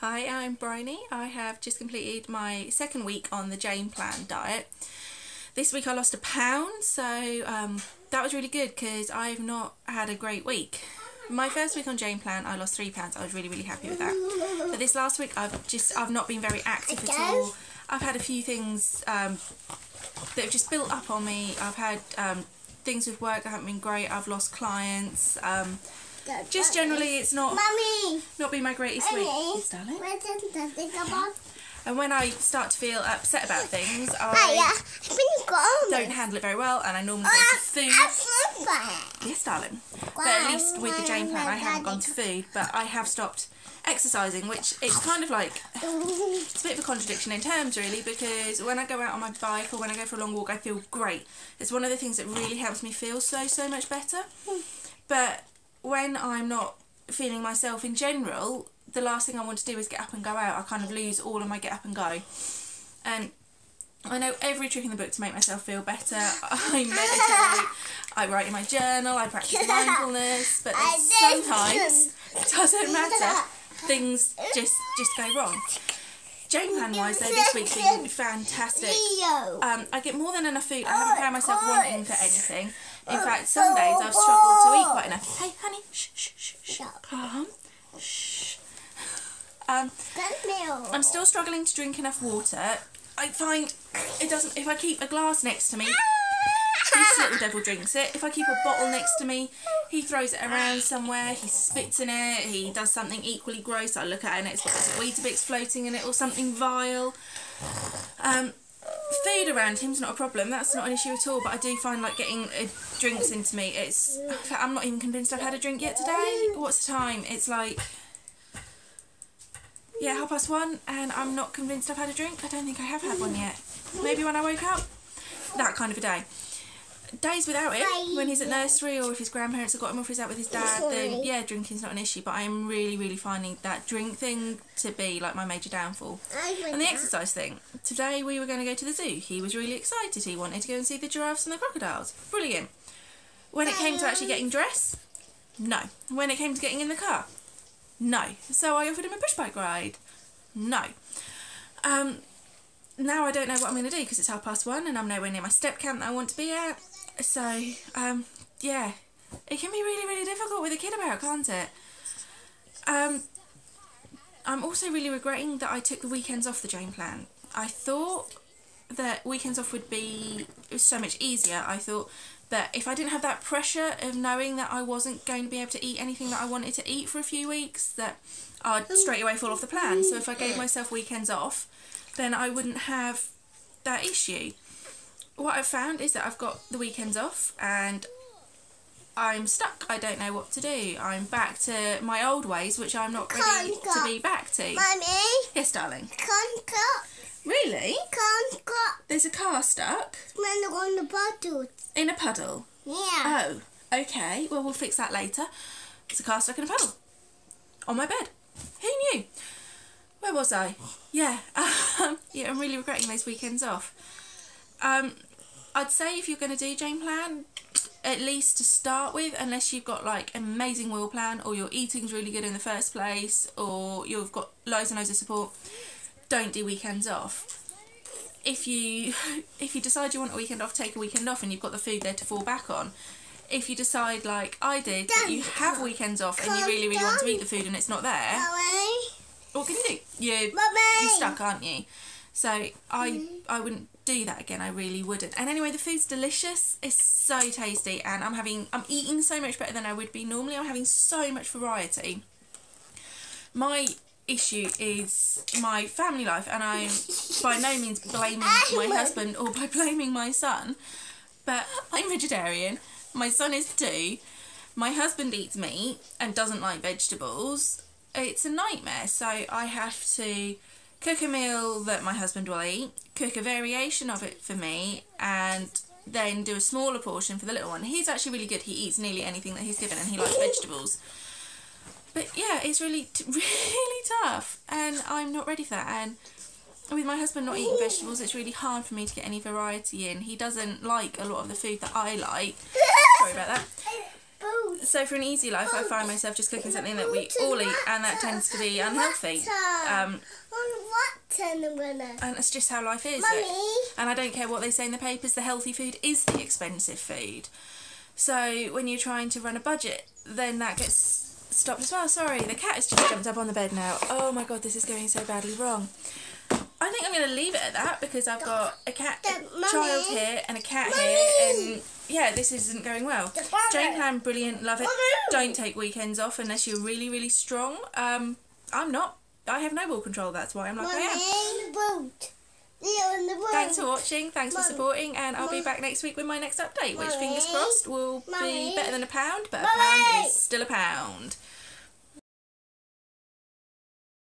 Hi, I'm Bryony. I have just completed my second week on the Jane Plan diet. This week I lost £1, so that was really good because I've not had a great week. My first week on Jane Plan I lost £3. I was really happy with that. But this last week I've not been very active at all. I've had a few things that have just built up on me. I've had things with work that haven't been great. I've lost clients. Just generally, it's not been my greatest week. Yes, darling. And when I start to feel upset about things, I don't handle it very well, and I normally go to food. Yes, darling. But at least with the Jane Plan, I haven't gone to food, but I have stopped exercising, which it's kind of like, it's a bit of a contradiction in terms really, because when I go out on my bike or when I go for a long walk, I feel great. It's one of the things that really helps me feel so much better. But when I'm not feeling myself in general, the last thing I want to do is get up and go out. I kind of lose all of my get up and go. And I know every trick in the book to make myself feel better. I meditate, I write in my journal, I practice mindfulness, but then sometimes, it doesn't matter, things just go wrong. Jane Plan wise though, this week's been fantastic. I get more than enough food. I haven't found myself wanting for anything. In fact, some days I've struggled to eat quite enough. Hey honey, shh, calm, shh. I'm still struggling to drink enough water. I find it doesn't, if I keep a glass next to me, this little devil drinks it. If I keep a bottle next to me, he throws it around somewhere, he spits in it, he does something equally gross. I look at it and it's got Weetabix floating in it or something vile. Food around him's not a problem, that's not an issue at all, but I do find like getting drinks into me, I'm not even convinced I've had a drink yet today. What's the time? It's like, yeah, 1:30, and I'm not convinced I've had a drink. I don't think I have had one yet. Maybe when I woke up. That kind of a day. Days without him, when he's at nursery or if his grandparents have got him or if he's out with his dad, then yeah, drinking's not an issue, but I am really finding that drink thing to be like my major downfall. And the exercise thing. Today we were going to go to the zoo. He was really excited. He wanted to go and see the giraffes and the crocodiles. Brilliant. When it came to actually getting dressed, no. When it came to getting in the car, no. So I offered him a push bike ride. No. Now I don't know what I'm going to do because it's 1:30 and I'm nowhere near my step camp that I want to be at. So, yeah, it can be really difficult with a kid about, can't it? I'm also really regretting that I took the weekends off the Jane Plan. I thought that weekends off would be so much easier. I thought that if I didn't have that pressure of knowing that I wasn't going to be able to eat anything that I wanted to eat for a few weeks, that I'd straight away fall off the plan. So if I gave myself weekends off, then I wouldn't have that issue. What I've found is that I've got the weekends off and I'm stuck. I don't know what to do. I'm back to my old ways, which I'm not ready to be back to. Mummy? Yes, darling? Can't Really? There's a car stuck? on the bottle. In a puddle? Yeah. Oh, okay. Well, we'll fix that later. There's a car stuck in a puddle. On my bed. Who knew? Where was I? Yeah. Yeah, I'm really regretting those weekends off. I'd say if you're going to do Jane Plan, at least to start with, unless you've got like an amazing meal plan or your eating's really good in the first place or you've got loads and loads of support, don't do weekends off. If you decide you want a weekend off, take a weekend off and you've got the food there to fall back on. If you decide, like I did, that you have weekends off and you really want to eat the food and it's not there, what can you do? You're stuck, aren't you? So I wouldn't do that again. I really wouldn't. And anyway, the food's delicious. It's so tasty, and I'm eating so much better than I would be normally. I'm having so much variety. My issue is my family life, and I'm by no means blaming my husband or by blaming my son, but I'm vegetarian. My son is too. My husband eats meat and doesn't like vegetables. It's a nightmare. So I have to cook a meal that my husband will eat, cook a variation of it for me, and then do a smaller portion for the little one. He's actually really good. He eats nearly anything that he's given and he likes vegetables. But yeah, it's really tough and I'm not ready for that. And with my husband not eating vegetables, it's really hard for me to get any variety in. He doesn't like a lot of the food that I like. Sorry about that. So for an easy life, I find myself just cooking something that we all eat, and that tends to be unhealthy. And it's just how life is. Mummy. And I don't care what they say in the papers, the healthy food is the expensive food. So when you're trying to run a budget, then that gets stopped as well. Sorry, the cat has just jumped up on the bed now. Oh my god, this is going so badly wrong. I think I'm going to leave it at that because I've got a child here and a cat here, and yeah, this isn't going well. Jane plan, brilliant, love it. Don't take weekends off unless you're really, really strong. I'm not. I have no ball control, that's why I'm like I am. Thanks for watching, thanks for supporting, and I'll be back next week with my next update, which fingers crossed will be better than £1, but £1 is still £1.